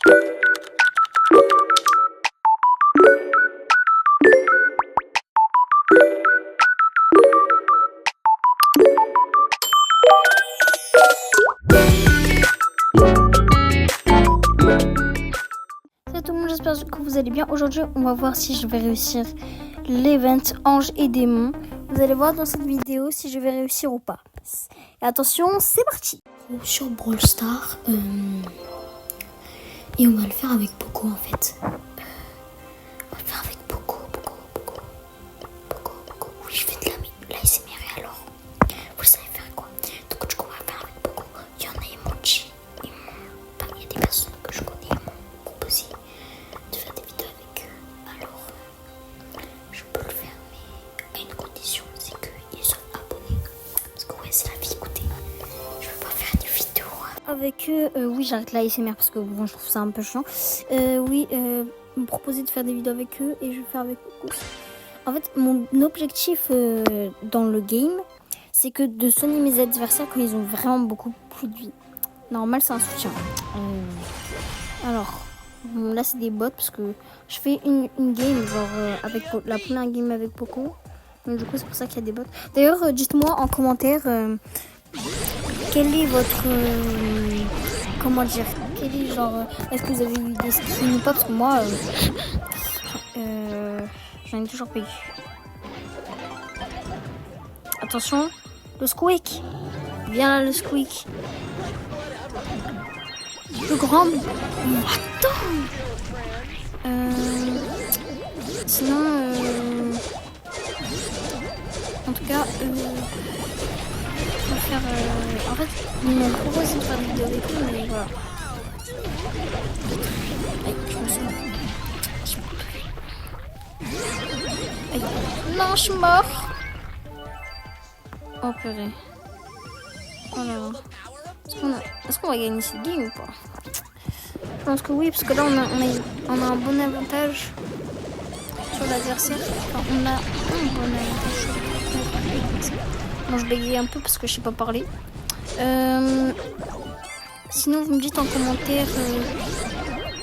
Salut tout le monde, j'espère que vous allez bien. Aujourd'hui, on va voir si je vais réussir l'event Anges et Démons. Vous allez voir dans cette vidéo si je vais réussir ou pas. Et attention, c'est parti. Sur Brawl Stars, et on va le faire avec Poco en fait. On va le faire avec Poco. Oui, je fais de l'ASMR alors. Vous savez faire quoi? Donc du coup, on va faire avec Poco. Il y en a emoji. Il y a des personnes que je connais qui m'ont proposé de faire des vidéos avec eux. Alors, je peux le faire, mais à une condition, c'est qu'ils soient abonnés. Parce que ouais, c'est la vie, écoutez. Je veux pas faire des vidéos. Avec eux, oui, j'arrête l'ASMR parce que bon, je trouve ça un peu chiant. Me proposer de faire des vidéos avec eux et je vais faire avec eux aussi. En fait, mon objectif dans le game, c'est que de soigner mes adversaires quand ils ont vraiment beaucoup plus de vie. Normal, c'est un soutien. Alors, là, c'est des bots parce que je fais une game, genre, avec la première game avec Poco. Donc, du coup, c'est pour ça qu'il y a des bots. D'ailleurs, dites-moi en commentaire quel est votre... comment dire? Quel est, genre... est-ce que vous avez eu des skins ou pas? Parce que moi... j'en ai toujours pas eu. Attention, le squeak. Viens là, le squeak. Le grand. Attends. Sinon, en tout cas, on va faire. En fait, ils m'ont proposé de faire des vidéos avec eux, mais voilà. Aïe, je me suis... Aïe. Non, je suis mort. Oh purée. Oh là là. Est-ce qu'on va gagner cette game ou pas? Je pense que oui, parce que là on a un bon avantage sur l'adversaire. Enfin, on a un bon avantage sur l'adversaire. Bon, je bégaye un peu parce que je sais pas parler. Sinon, vous me dites en commentaire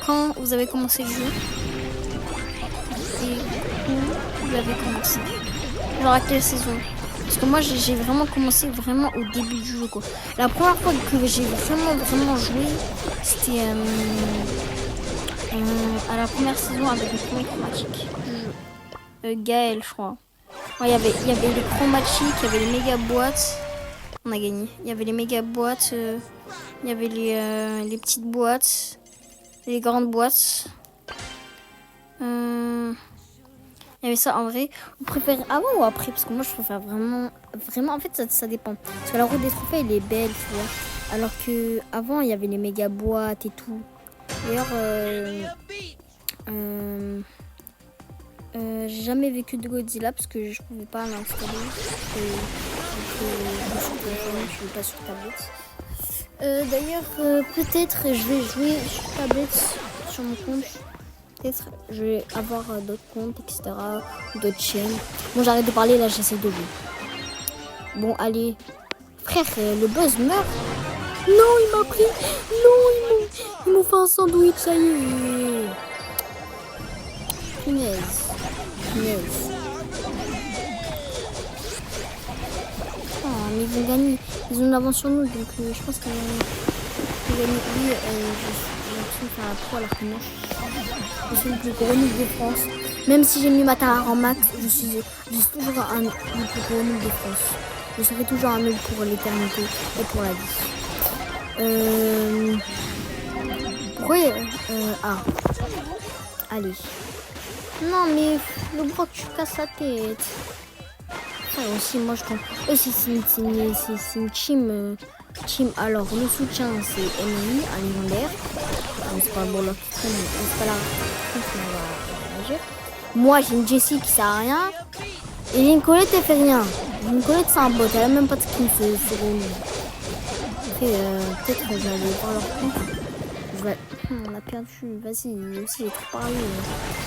quand vous avez commencé le jeu et où vous avez commencé. Genre à quelle saison? Parce que moi j'ai vraiment commencé vraiment au début du jeu quoi. La première fois que j'ai vraiment joué, c'était à la première saison avec les premiers chromatiques du jeu. Gaël je crois. Ouais, il y avait les chromatiques, il y avait les méga boîtes. On a gagné. Il y avait les méga boîtes, il y avait les petites boîtes, les grandes boîtes. Il y avait ça en vrai. Vous préférez avant ou après? Parce que moi je préfère vraiment en fait ça dépend. Parce que la route des trophées elle est belle, tu vois. Alors que avant il y avait les méga boîtes et tout. D'ailleurs j'ai jamais vécu de Godzilla parce que je pouvais pas l'installer. Je suis pas sur tablette. D'ailleurs peut-être je vais jouer sur tablette sur mon compte. Peut-être je vais avoir d'autres comptes, etc. D'autres chaînes. Bon, j'arrête de parler, là, j'essaie de jouer. Bon, allez. Frère, le boss meurt. Non, il m'a pris. Non, ils m'ont fait un sandwich, ça y est. Punaise. Oh, mais ils vont gagner. Ils ont une avance sur nous, donc je pense qu'ils vont gagner. Oui, je faire la pro alors que moi je suis le plus gros noob de France. Même si j'ai mis ma tare en max, je suis toujours le plus gros noob de France. Je serai toujours un noob pour l'éternité et pour la vie. Pourquoi allez. Non mais le bras que tu casses la tête. Enfin, aussi moi je comprends. C'est une team. Alors le soutien c'est Emily, un légendaire. C'est pas bon là qui traîne, c'est pas là qu'on va agir. Moi j'ai une Jessie qui sert à rien. Et j'ai une Colette elle fait rien. Une Colette c'est un bot, elle a même pas de skin ce rôle. Après peut-être que je vais aller voir leur compte. On a perdu, vas-y, aussi j'ai trop parlé.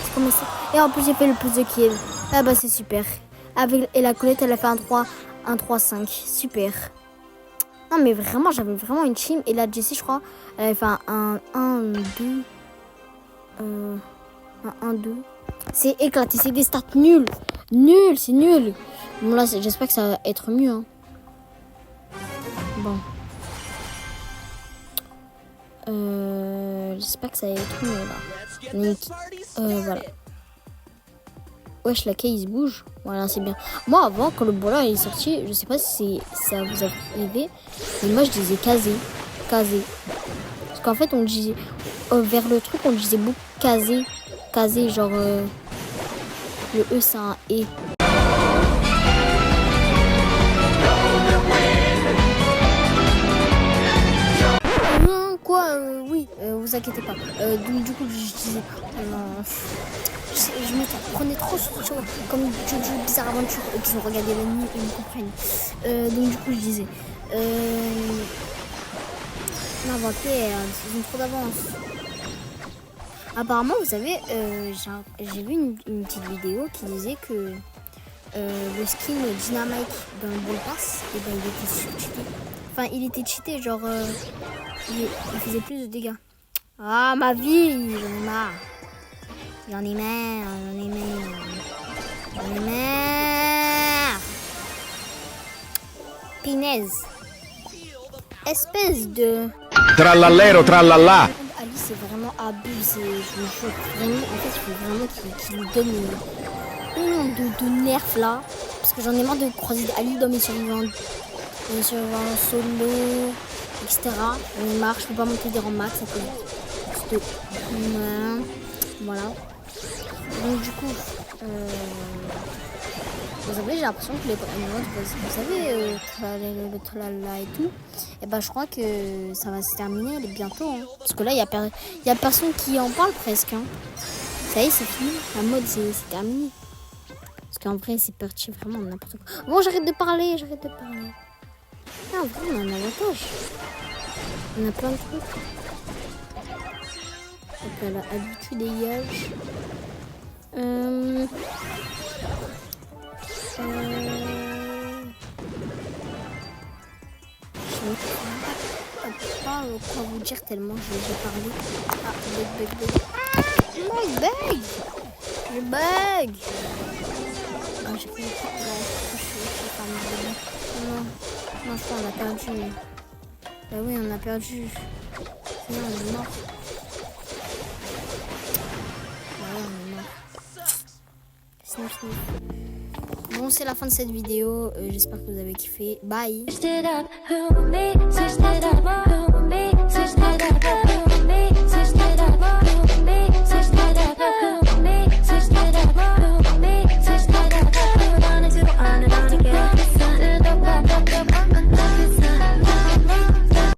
C'est comme ça. Et en plus j'ai fait le plus de kills. Ah bah c'est super. Et la Colette elle a fait un 3-5. Super. Non mais vraiment j'avais vraiment une team. Et la Jessie je crois elle avait fait un 2. Un 1-2. C'est éclaté, c'est des stats nuls. Nul, c'est nul. Bon là, j'espère que ça va être mieux. Hein. Bon. J'espère que ça va être mieux là. Donc, voilà. Wesh, la caille il se bouge. Voilà, c'est bien. Moi, avant, quand le bola est sorti, je sais pas si ça vous a arrivé, mais moi je disais casé. Casé. Parce qu'en fait, on disait. Vers le truc, on disait beaucoup casé. Casé, genre. Le E, c'est un E. Oui, vous inquiétez pas. Donc du coup, je disais, je me prenais trop sur comme Jojo Bizarre Aventure, qui ont regardé l'anime, ils me comprennent. Donc du coup, je disais, non, on va perdre, ils ont trop d'avance. Apparemment, vous savez, j'ai vu une petite vidéo qui disait que le skin Dynamite dans le Ball Pass, et ben, il était cheaté. Enfin, il était cheaté, genre, il faisait plus de dégâts. Ah, ma vie, j'en ai marre. J'en ai marre. Pinaise. Espèce de... Trallallero, trallalla. Ali, c'est vraiment abusé. Je me jure, vraiment, en fait, il faut vraiment qu'il lui donne de nerfs là. Parce que j'en ai marre de croiser Ali dans mes survivants solo, etc. J'en ai marre, je peux pas monter des rangs max à cause de... Voilà. Donc du coup, vous savez, j'ai l'impression que les vous savez, le tralala et tout, et ben je crois que ça va se terminer bientôt. Hein. Parce que là, il y a personne qui en parle presque. Hein. Ça y est, c'est fini. La mode, c'est terminé. Parce qu'en vrai, c'est parti vraiment n'importe quoi. Bon, j'arrête de parler. Ah, en vrai, on a un avantage. On a plein de trucs. Donc, la habitude dégage. Je ne sais pas quoi vous dire tellement j'ai parlé. Ah, bug. Je bug. Ah, j'ai fait non, je crois qu'on a perdu. Bah oui, on a perdu. Sinon, on est mort. Voilà, on est mort. Sniff. Bon, c'est la fin de cette vidéo. J'espère que vous avez kiffé. Bye.